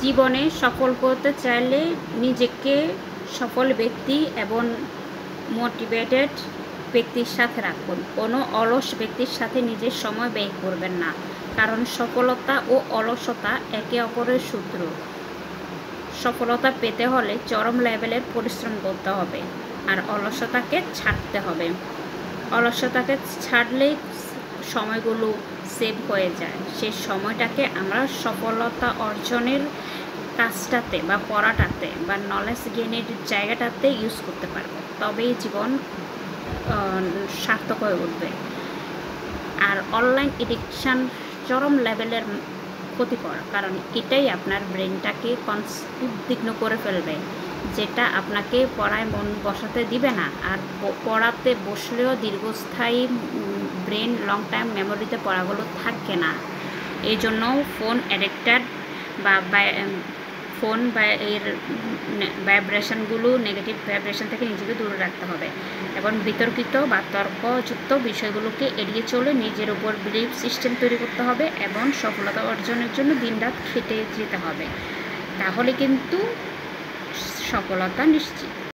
জীবনে সফল করতে চাইলে নিজেকে সফল ব্যক্তি এবং মোটিভেটেড ব্যক্তির সাথে রাখুন। কোনো অলস ব্যক্তির সাথে নিজের সময় ব্যয় করবেন না, কারণ সফলতা ও অলসতা একে অপরের শত্রু। সফলতা পেতে হলে চরম লেভেলের পরিশ্রম করতে হবে, আর অলসতাকে ছাড়তে হবে। অলসতাকে ছাড়লেই সময়গুলো সেভ হয়ে যায়। সেই সময়টাকে আমরা সফলতা অর্জনের কাজটাতে বা পড়াটাতে বা নলেজ গেইনের জায়গাটাতে ইউজ করতে পারবো, তবেই জীবন সার্থক হয়ে উঠবে। আর অনলাইন এডিকশান চরম লেভেলের ক্ষতিকর, কারণ এটাই আপনার ব্রেনটাকে উদ্বিগ্ন করে ফেলবে, যেটা আপনাকে পড়ায় মন বসাতে দিবে না। আর পড়াতে বসলেও দীর্ঘস্থায়ী ব্রেন লং টাইম মেমোরিতে পড়াগুলো থাকে না। এই জন্য ফোন অ্যাডিক্টেড বা ফোন বা এর ভাইব্রেশনগুলো, নেগেটিভ ভাইব্রেশন থেকে নিজেকে দূরে রাখতে হবে এবং বিতর্কিত বা তর্কযুক্ত বিষয়গুলোকে এড়িয়ে চলে নিজের উপর বিলিফ সিস্টেম তৈরি করতে হবে এবং সফলতা অর্জনের জন্য দিনরাত খেটে যেতে হবে। তাহলে কিন্তু সফলতা নিশ্চিত।